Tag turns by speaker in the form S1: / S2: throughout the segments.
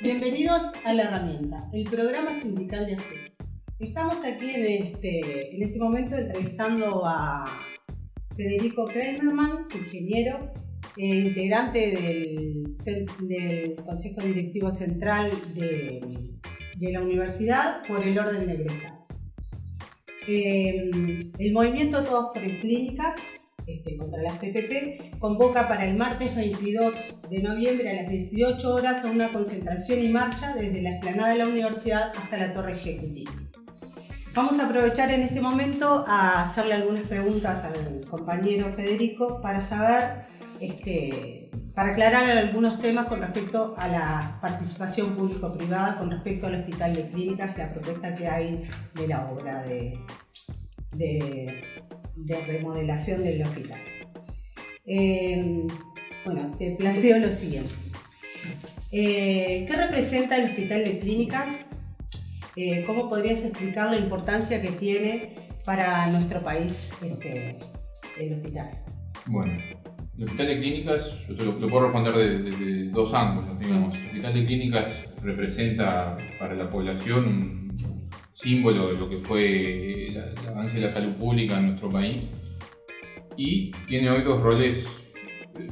S1: Bienvenidos a La Herramienta, el programa sindical de AFEP. Estamos aquí en este momento entrevistando a Federico Kramerman, ingeniero, integrante del Consejo Directivo Central de la Universidad por el orden de egresados. El movimiento Todos por Clínicas contra las PPP convoca para el martes 22 de noviembre a las 18 horas a una concentración y marcha desde la explanada de la universidad hasta la torre ejecutiva. Vamos a aprovechar en este momento a hacerle algunas preguntas al compañero Federico para saber, para aclarar algunos temas con respecto a la participación público-privada, con respecto al Hospital de Clínicas, la propuesta que hay de la obra de remodelación del hospital. Te planteo lo siguiente. ¿Qué representa el Hospital de Clínicas? ¿Cómo podrías explicar la importancia que tiene para nuestro país el hospital?
S2: Bueno, el Hospital de Clínicas, yo te lo puedo responder desde dos ángulos, digamos. El Hospital de Clínicas representa para la población un símbolo de lo que fue el avance de la salud pública en nuestro país y tiene hoy dos roles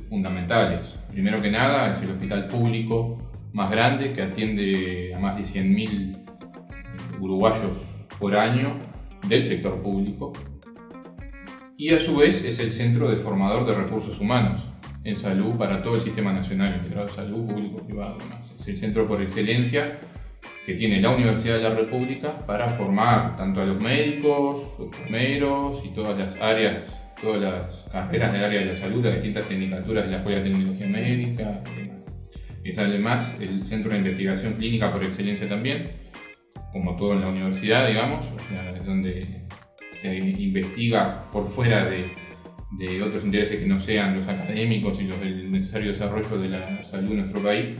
S2: fundamentales. Primero que nada, es el hospital público más grande que atiende a más de 100.000 uruguayos por año del sector público y a su vez es el centro de formador de recursos humanos en salud para todo el sistema nacional integrado de salud público-privado. Es el centro por excelencia que tiene la Universidad de la República para formar tanto a los médicos, los enfermeros y todas las áreas, todas las carreras del área de la salud, las distintas tecnicaturas de la Escuela de Tecnología Médica y demás. Es además el centro de investigación clínica por excelencia también, como todo en la universidad, digamos, o sea, es donde se investiga por fuera de otros intereses que no sean los académicos y los del necesario desarrollo de la salud en nuestro país,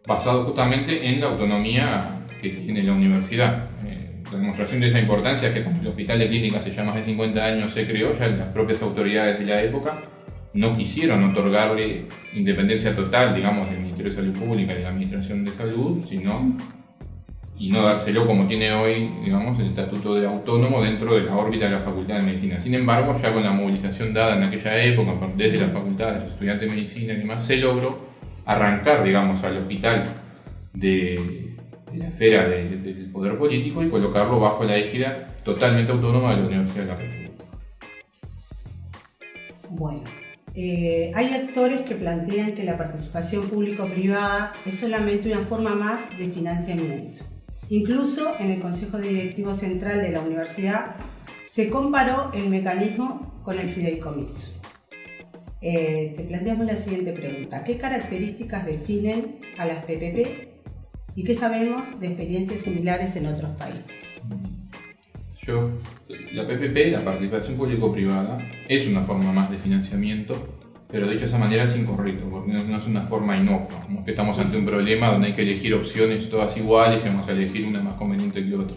S2: basado justamente en la autonomía que tiene la universidad. La demostración de esa importancia es que cuando el Hospital de Clínicas hace ya más de 50 años se creó, ya las propias autoridades de la época no quisieron otorgarle independencia total, digamos, del Ministerio de Salud Pública y de la Administración de Salud, y no dárselo como tiene hoy, digamos, el estatuto de autónomo dentro de la órbita de la Facultad de Medicina. Sin embargo, ya con la movilización dada en aquella época, desde la facultad de los estudiantes de medicina y demás, se logró arrancar, digamos, al hospital de la esfera del poder político y colocarlo bajo la égida totalmente autónoma de la Universidad de la República.
S1: Bueno, hay actores que plantean que la participación público-privada es solamente una forma más de financiamiento. Incluso en el Consejo Directivo Central de la Universidad se comparó el mecanismo con el fideicomiso. Te planteamos la siguiente pregunta. ¿Qué características definen a las PPP y qué sabemos de experiencias similares en otros países?
S2: La PPP, la participación público-privada, es una forma más de financiamiento, pero dicho de esa manera es incorrecto, porque no es una forma inocua. Como que estamos ante un problema donde hay que elegir opciones todas iguales y vamos a elegir una más conveniente que otra.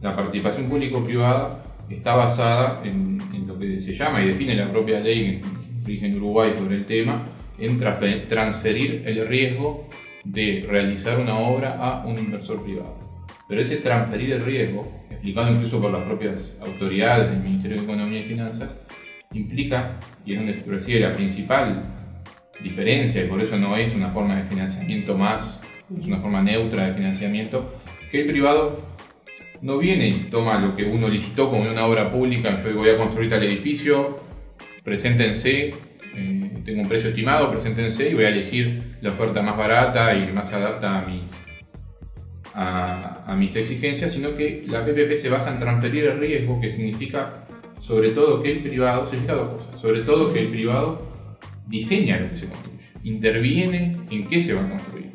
S2: La participación público-privada está basada en lo que se llama y define la propia ley en Uruguay sobre el tema, en transferir el riesgo de realizar una obra a un inversor privado. Pero ese transferir el riesgo, explicado incluso por las propias autoridades del Ministerio de Economía y Finanzas, implica, y es donde reside la principal diferencia, y por eso no es una forma de financiamiento más, es una forma neutra de financiamiento, que el privado no viene y toma lo que uno licitó como una obra pública. Yo voy a construir tal edificio, preséntense, tengo un precio estimado, preséntense y voy a elegir la oferta más barata y que más se adapta a mis exigencias, sino que la PPP se basa en transferir el riesgo, que significa sobre todo que el privado, significa dos cosas, sobre todo que el privado diseña lo que se construye, interviene en qué se va a construir.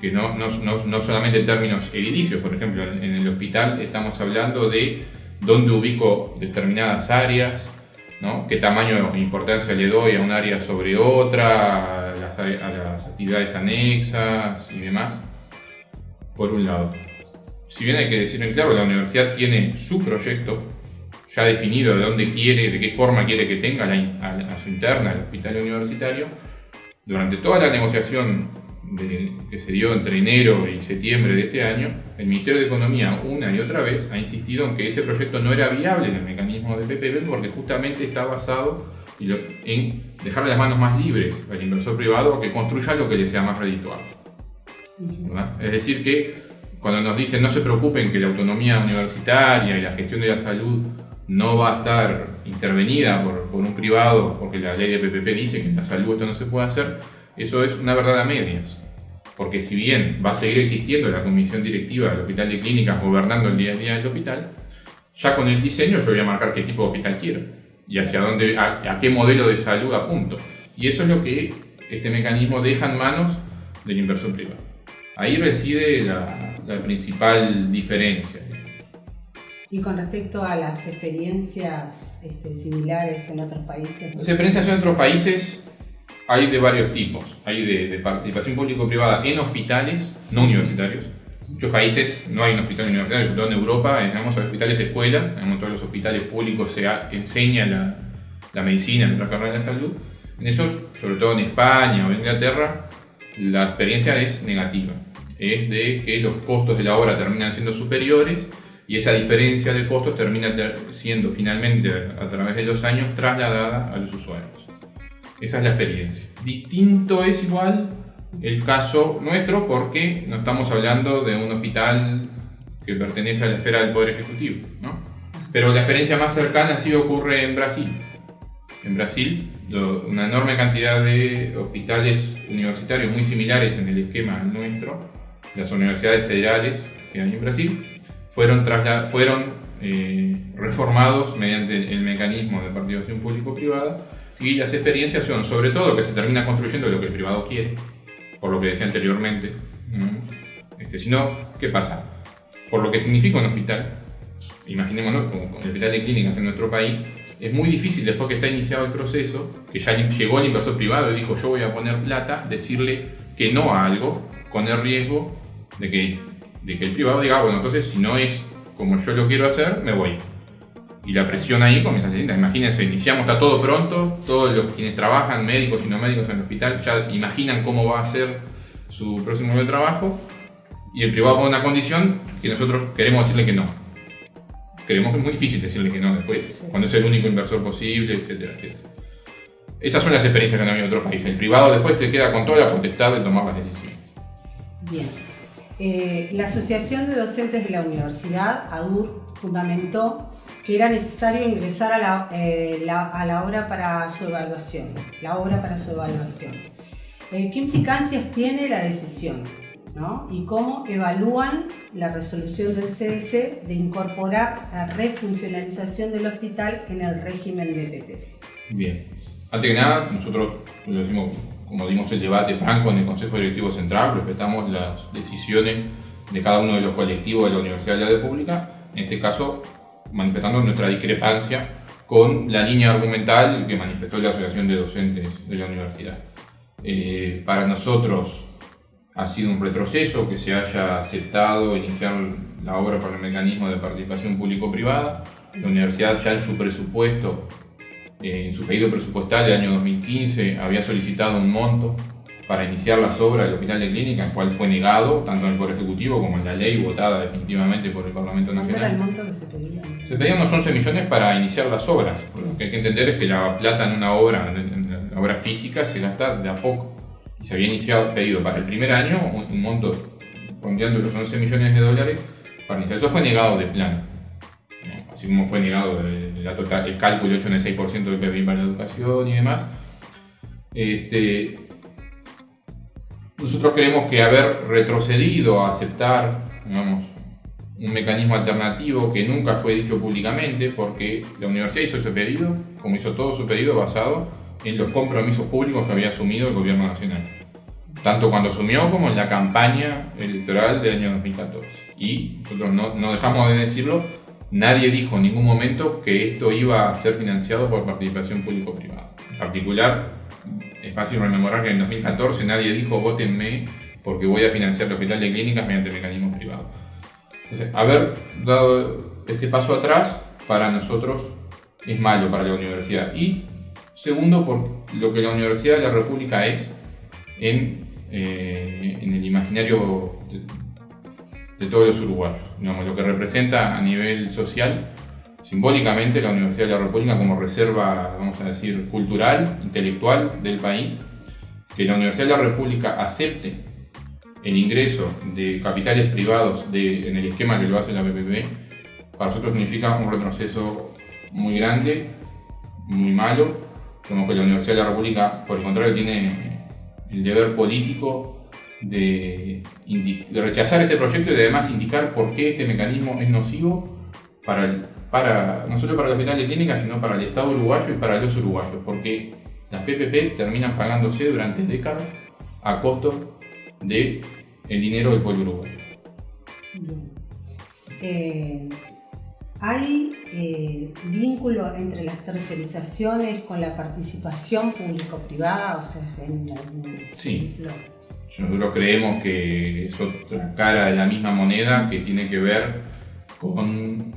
S2: Que no solamente en términos edilicios, por ejemplo, en el hospital estamos hablando de dónde ubico determinadas áreas, ¿no? Qué tamaño e importancia le doy a un área sobre otra, a las actividades anexas y demás, por un lado. Si bien hay que decir en claro, la universidad tiene su proyecto ya definido de dónde quiere, de qué forma quiere que tenga a su interna el hospital universitario. Durante toda la negociación que se dio entre enero y septiembre de este año, el Ministerio de Economía una y otra vez ha insistido en que ese proyecto no era viable en el mecanismo de PPP porque justamente está basado en dejarle las manos más libres al inversor privado que construya lo que le sea más redituable. ¿Verdad? Es decir que cuando nos dicen no se preocupen que la autonomía universitaria y la gestión de la salud no va a estar intervenida por un privado porque la ley de PPP dice que en la salud esto no se puede hacer, eso es una verdad a medias. Porque si bien va a seguir existiendo la comisión directiva del Hospital de Clínicas gobernando el día a día del hospital, ya con el diseño yo voy a marcar qué tipo de hospital quiero y hacia dónde, a qué modelo de salud apunto. Y eso es lo que este mecanismo deja en manos del inversor privado. Ahí reside la principal diferencia.
S1: Y con respecto a las experiencias similares en otros países.
S2: Las experiencias en otros países hay de varios tipos. Hay de participación público-privada en hospitales no universitarios. En muchos países no hay un hospital universitario, sobre todo en Europa, digamos, hay hospitales escuela, en todos los hospitales públicos se enseña la medicina, en otra carrera de la salud. En esos, sobre todo en España o en Inglaterra, la experiencia es negativa. Es de que los costos de la obra terminan siendo superiores y esa diferencia de costos termina siendo finalmente a través de los años trasladada a los usuarios. Esa es la experiencia. Distinto es igual el caso nuestro porque no estamos hablando de un hospital que pertenece a la esfera del Poder Ejecutivo, ¿no? Pero la experiencia más cercana sí ocurre en Brasil. En Brasil, una enorme cantidad de hospitales universitarios muy similares en el esquema al nuestro, las universidades federales que hay en Brasil, fueron reformados mediante el mecanismo de participación público-privada y las experiencias son sobre todo que se termina construyendo lo que el privado quiere, por lo que decía anteriormente. Sino, ¿qué pasa? Por lo que significa un hospital, imaginémonos como el hospital de clínicas en nuestro país, es muy difícil después que está iniciado el proceso, que ya llegó el inversor privado y dijo yo voy a poner plata, decirle que no a algo con el riesgo de que el privado diga, bueno, entonces si no es como yo lo quiero hacer, me voy. Y la presión ahí comienza a ser. Imagínense, iniciamos, está todo pronto, todos los quienes trabajan, médicos y no médicos en el hospital, ya imaginan cómo va a ser su próximo nivel de trabajo, y el privado pone una condición que nosotros queremos decirle que no. Creemos que es muy difícil decirle que no después, cuando es el único inversor posible, etcétera, etcétera. Esas son las experiencias que han habido en otros países. El privado después se queda con toda la potestad de tomar las decisiones. Bien.
S1: La Asociación de Docentes de la Universidad, ADUR, fundamentó que era necesario ingresar a la obra para su evaluación. ¿Qué implicancias tiene la decisión? ¿No? Y cómo evalúan la resolución del CDC de incorporar la refuncionalización del hospital en el régimen de PPP.
S2: Bien. Antes que nada, nosotros lo decimos, como dimos el debate franco en el Consejo Directivo Central, respetamos las decisiones de cada uno de los colectivos de la Universidad de la República, en este caso manifestando nuestra discrepancia con la línea argumental que manifestó la Asociación de Docentes de la Universidad. Para nosotros ha sido un retroceso que se haya aceptado iniciar la obra por el mecanismo de participación público-privada. La universidad ya en su presupuesto, en su pedido presupuestal del año 2015, había solicitado un monto para iniciar las obras del Hospital de Clínicas, el cual fue negado tanto en el Poder Ejecutivo como en la ley votada definitivamente por el Parlamento Nacional.
S1: ¿Cuál era el monto que se pedía?
S2: Se pedían unos 11 millones para iniciar las obras. Lo que hay que entender es que la plata en una obra, en la obra física, se gasta de a poco. Y se había pedido para el primer año un monto rondeando los 11 millones de dólares para iniciar. Eso fue negado de plano, ¿no? Así como fue negado el cálculo hecho en el 6% del PBI para la educación y demás. Nosotros creemos que haber retrocedido a aceptar, digamos, un mecanismo alternativo que nunca fue dicho públicamente, porque la universidad hizo ese pedido, como hizo todo su pedido, basado en los compromisos públicos que había asumido el gobierno nacional, tanto cuando asumió como en la campaña electoral del año 2014. Y nosotros no dejamos de decirlo, nadie dijo en ningún momento que esto iba a ser financiado por participación público-privada. En particular, es fácil rememorar que en 2014 nadie dijo vótenme porque voy a financiar el Hospital de Clínicas mediante mecanismos privados. Entonces, haber dado este paso atrás para nosotros es malo para la universidad. Y segundo, por lo que la Universidad de la República es en en el imaginario de todos los uruguayos. Digamos, lo que representa a nivel social, simbólicamente, la Universidad de la República como reserva, vamos a decir, cultural, intelectual del país, que la Universidad de la República acepte el ingreso de capitales privados en el esquema que lo hace la PPP, para nosotros significa un retroceso muy grande, muy malo. Como que la Universidad de la República, por el contrario, tiene el deber político de rechazar este proyecto y de además indicar por qué este mecanismo es nocivo no solo para el hospital de clínicas, sino para el Estado uruguayo y para los uruguayos, porque las PPP terminan pagándose durante décadas a costo del dinero del pueblo uruguayo.
S1: ¿Hay vínculo entre las tercerizaciones con la participación público-privada? ¿Ustedes ven algún
S2: Sí.
S1: ejemplo?
S2: Nosotros creemos que es otra cara de la misma moneda que tiene que ver con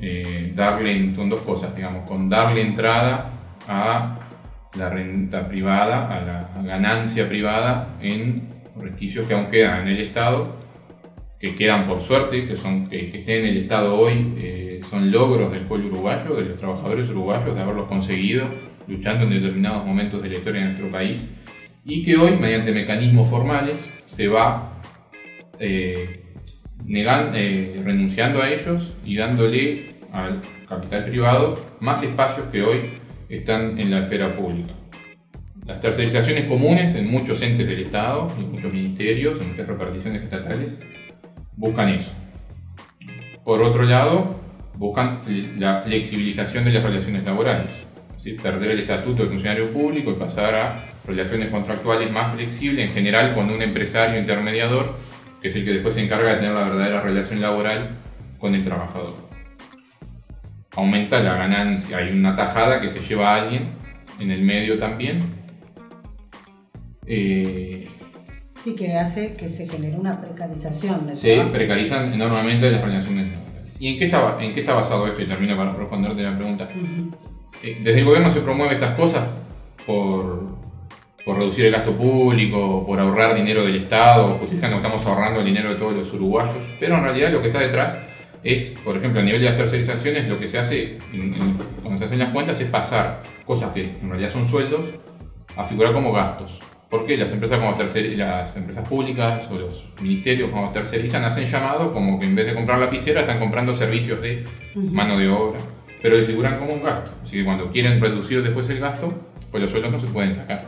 S2: con dos cosas, digamos, con darle entrada a la renta privada, a la ganancia privada en resquicios que aún quedan en el Estado, que quedan por suerte, que estén en el Estado hoy, son logros del pueblo uruguayo, de los trabajadores uruguayos, de haberlos conseguido luchando en determinados momentos de la historia de nuestro país, y que hoy, mediante mecanismos formales, se va renunciando a ellos y dándole al capital privado más espacios que hoy están en la esfera pública. Las tercerizaciones comunes en muchos entes del Estado, en muchos ministerios, en muchas reparticiones estatales, buscan eso. Por otro lado, buscan la flexibilización de las relaciones laborales, ¿sí? Perder el estatuto de funcionario público y pasar a relaciones contractuales más flexibles, en general con un empresario intermediador, que es el que después se encarga de tener la verdadera relación laboral con el trabajador. Aumenta la ganancia, hay una tajada que se lleva a alguien en el medio también.
S1: Sí, que hace que se genere una precarización del
S2: Se
S1: trabajo.
S2: precarizan enormemente las relaciones laborales. ¿Y en qué está basado esto? Y termino para responderte la pregunta. Desde el gobierno se promueve estas cosas por reducir el gasto público, por ahorrar dinero del Estado, justificando que estamos ahorrando el dinero de todos los uruguayos, pero en realidad lo que está detrás es, por ejemplo, a nivel de las tercerizaciones, lo que se hace cuando se hacen las cuentas es pasar cosas que en realidad son sueldos a figurar como gastos. Porque las empresas públicas o los ministerios como tercerizan hacen llamado como que en vez de comprar lapicera están comprando servicios de mano de obra, pero le figuran como un gasto. Así que cuando quieren reducir después el gasto, pues los sueldos no se pueden sacar,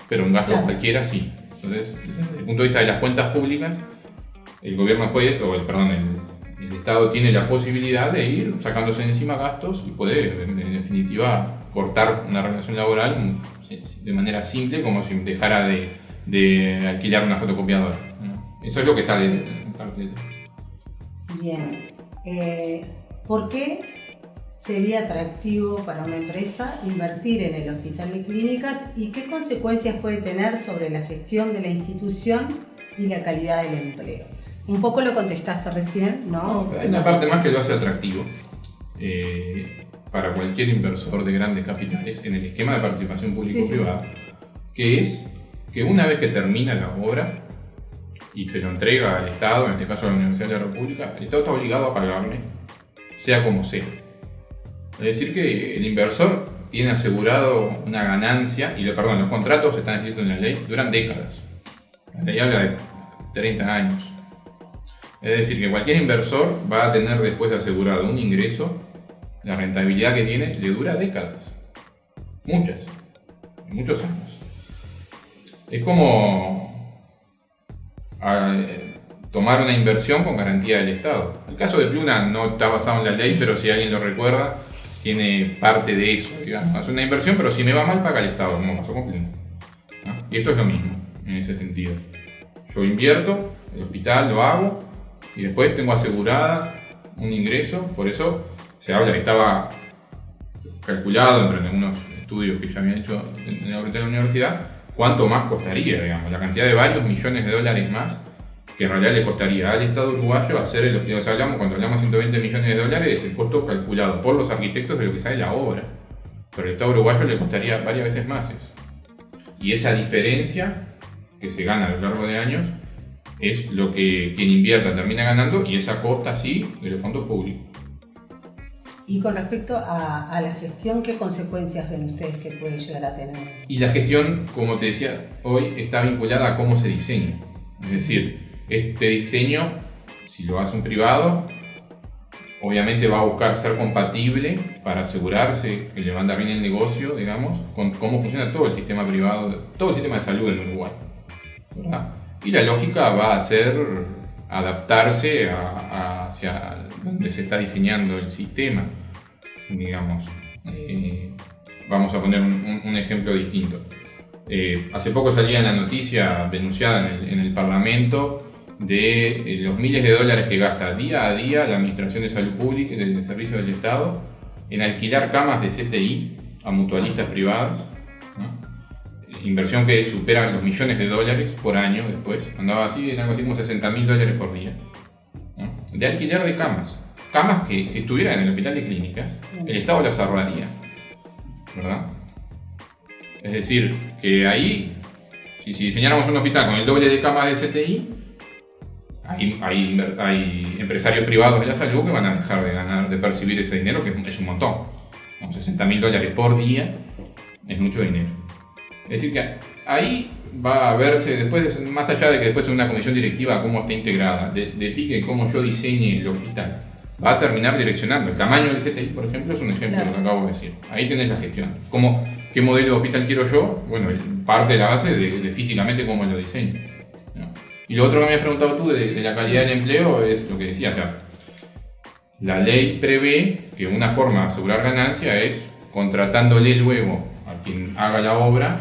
S2: pero un gasto cualquiera sí. Entonces, desde el punto de vista de las cuentas públicas, el gobierno después, el Estado tiene la posibilidad de ir sacándose encima gastos y poder, en definitiva, cortar una relación laboral de manera simple, como si dejara de alquilar una fotocopiadora. Eso es lo que está de parte.
S1: Bien. ¿Por qué sería atractivo para una empresa invertir en el hospital de clínicas y qué consecuencias puede tener sobre la gestión de la institución y la calidad del empleo? Un poco lo contestaste recién, ¿no?
S2: Hay una parte más que lo hace atractivo para cualquier inversor de grandes capitales en el esquema de participación público-privada, que es que una vez que termina la obra y se lo entrega al Estado, en este caso a la Universidad de la República, el Estado está obligado a pagarle, sea como sea. Es decir, que el inversor tiene asegurado una ganancia, y los contratos están escritos en la ley, duran décadas. La ley habla de 30 años. Es decir, que cualquier inversor va a tener después de asegurado un ingreso, la rentabilidad que tiene le dura décadas. Muchos años. Es como tomar una inversión con garantía del Estado. El caso de Pluna no está basado en la ley, pero si alguien lo recuerda, tiene parte de eso, digamos. Hace una inversión, pero si me va mal, paga el Estado, como pasó con Pluna. ¿No? Y esto es lo mismo, en ese sentido. Yo invierto, el hospital lo hago, y después tengo asegurada un ingreso. Por eso se habla que estaba calculado entre algunos estudios que ya habían hecho en la universidad, cuánto más costaría, digamos, la cantidad de varios millones de dólares más que en realidad le costaría al Estado uruguayo hacer el hospital. Cuando hablamos de 120 millones de dólares, es el costo calculado por los arquitectos de lo que sale la obra, pero al Estado uruguayo le costaría varias veces más eso. Y esa diferencia que se gana a lo largo de años es lo que quien invierta termina ganando, y esa costa sí de los fondos públicos.
S1: Y con respecto a la gestión, ¿qué consecuencias ven ustedes que puede llegar a tener?
S2: Y la gestión, como te decía, hoy está vinculada a cómo se diseña. Es decir, este diseño, si lo hace un privado, obviamente va a buscar ser compatible para asegurarse que le manda bien el negocio, digamos, con cómo funciona todo el sistema privado, todo el sistema de salud en Uruguay, ¿verdad? Y la lógica va a ser adaptarse hacia donde se está diseñando el sistema, digamos. Vamos a poner un ejemplo distinto. Hace poco salía la noticia denunciada en el Parlamento de los miles de dólares que gasta día a día la Administración de Salud Pública y del Servicio del Estado en alquilar camas de CTI a mutualistas privados, ¿no? Inversión que supera los millones de dólares por año después. Andaba así en algo así como $60.000 por día, ¿no? De alquiler de camas. Camas que si estuvieran en el hospital de clínicas, el Estado las ahorraría, ¿verdad? Es decir, que ahí, si diseñáramos un hospital con el doble de camas de CTI, hay empresarios privados de la salud que van a dejar de percibir ese dinero, que es un montón. $60.000 por día es mucho dinero. Es decir, que ahí va a verse, después, más allá de que después en una comisión directiva cómo está integrada, de pique cómo yo diseñe el hospital, va a terminar direccionando. El tamaño del CTI, por ejemplo, es un ejemplo de lo que acabo de decir. Ahí tenés la gestión. ¿Qué modelo de hospital quiero yo? Bueno, parte de la base de físicamente cómo lo diseño, ¿no? Y lo otro que me habías preguntado tú de la calidad del empleo es lo que decía, o sea, la ley prevé que una forma de asegurar ganancia es contratándole luego a quien haga la obra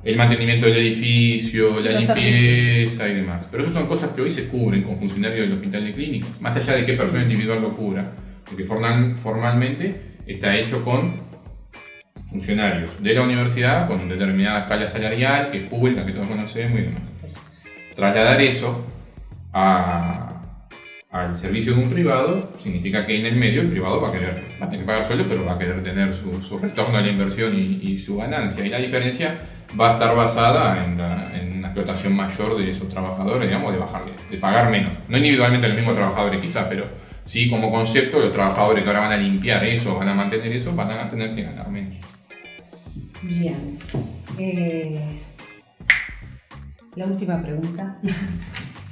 S2: el mantenimiento del edificio, la limpieza y demás. Pero eso son cosas que hoy se cubren con funcionarios del hospital de clínicas, más allá de qué persona individual lo cubra, porque formalmente está hecho con funcionarios de la universidad con determinada escala salarial, que es pública, que todos conocemos y demás. Trasladar eso al servicio de un privado significa que en el medio el privado va a tener que pagar sueldo, pero va a querer tener su retorno a la inversión y su ganancia. Y la diferencia va a estar basada en una explotación mayor de esos trabajadores, digamos, de pagar menos. No individualmente los mismos trabajadores quizás, pero sí como concepto, los trabajadores que ahora van a limpiar eso, van a mantener eso, van a tener que ganar menos.
S1: Bien. La última pregunta.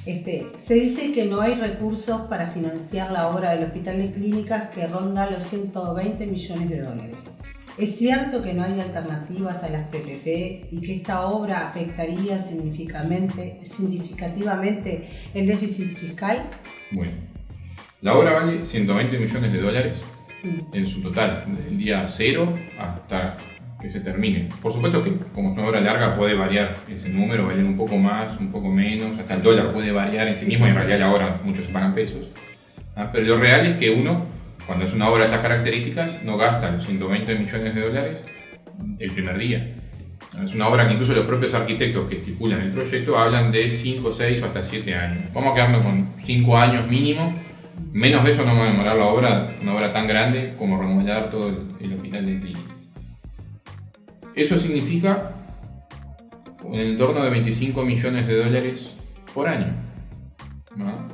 S1: Se dice que no hay recursos para financiar la obra del Hospital de Clínicas, que ronda los $120 millones. ¿Es cierto que no hay alternativas a las PPP y que esta obra afectaría significativamente el déficit fiscal?
S2: Bueno, la obra vale $120 millones en su total, desde el día 0 hasta que se termine. Por supuesto que como es una obra larga puede variar ese número, variar un poco más, un poco menos, hasta el dólar puede variar en sí mismo, y en realidad la obra muchos se pagan pesos. Pero lo real es que uno, cuando es una obra de estas características, no gasta los $120 millones el primer día. Es una obra que incluso los propios arquitectos que estipulan el proyecto hablan de 5, 6 o hasta 7 años. Vamos a quedarnos con 5 años mínimo. Menos de eso no va a demorar la obra, una obra tan grande como remodelar todo el hospital de clínicas. Eso significa en el entorno de $25 millones por año, ¿no?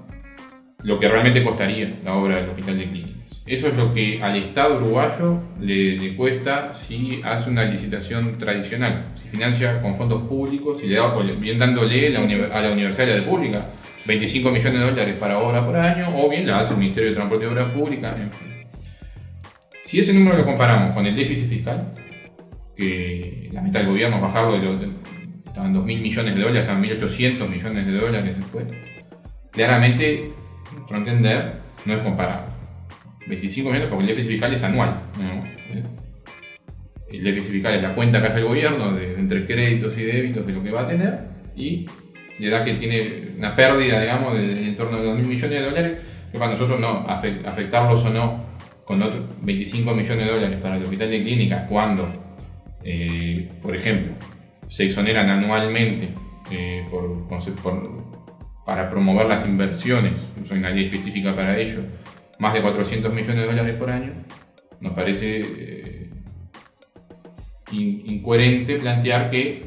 S2: Lo que realmente costaría la obra del hospital de clínicas. Eso es lo que al Estado uruguayo le cuesta si hace una licitación tradicional, si financia con fondos públicos, si le da, bien dándole a la Universidad de la República $25 millones para obra por año, o bien la hace el Ministerio de Transporte y Obras Públicas, en fin. Si ese número lo comparamos con el déficit fiscal, que la meta del gobierno es bajarlo, estaban $2.000 millones, estaban $1.800 millones después, claramente, a nuestro entender, no es comparable. 25 millones porque el déficit fiscal es anual, ¿no? El déficit fiscal es la cuenta que hace el gobierno entre créditos y débitos de lo que va a tener, y le da que tiene una pérdida, digamos, en torno de $2.000 millones, que para nosotros no, afectarlos o no con otros $25 millones para el hospital de clínicas, cuando, por ejemplo, se exoneran anualmente para promover las inversiones, hay una ley específica para ello, más de $400 millones por año, nos parece incoherente plantear que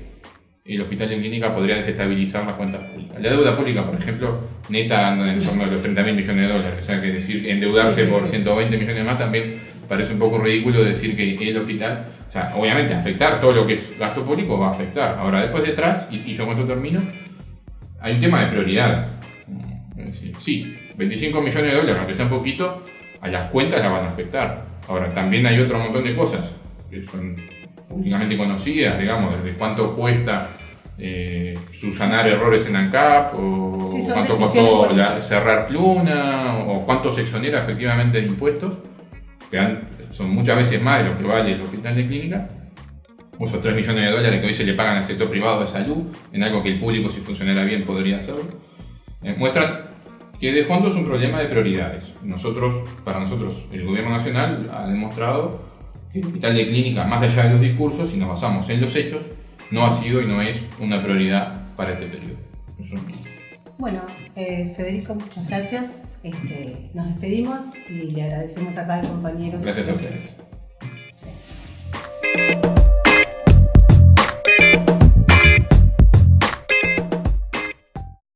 S2: el hospital de clínica podría desestabilizar las cuentas públicas. La deuda pública, por ejemplo, neta anda en torno a los 30.000 millones de dólares. O sea, que decir endeudarse por 120 millones más también parece un poco ridículo decir que el hospital, o sea, obviamente afectar todo lo que es gasto público va a afectar. Ahora, después detrás, y yo con esto termino, hay un tema de prioridad. Es decir, sí, 25 millones de dólares, aunque sea un poquito, a las cuentas las van a afectar. Ahora, también hay otro montón de cosas que son públicamente conocidas, digamos, desde cuánto cuesta subsanar errores en ANCAP, o cuánto costó cerrar Pluna, o cuánto se exonera efectivamente de impuestos, que son muchas veces más de lo que vale el hospital de clínica, o esos 3 millones de dólares que hoy se le pagan al sector privado de salud, en algo que el público, si funcionara bien, podría hacerlo, muestran que de fondo es un problema de prioridades. Para nosotros, el gobierno nacional ha demostrado que el hospital de clínica, más allá de los discursos, si nos basamos en los hechos, no ha sido y no es una prioridad para este periodo.
S1: Bueno, Federico, muchas gracias. Nos despedimos y le agradecemos acá al compañero.
S2: Gracias a ustedes.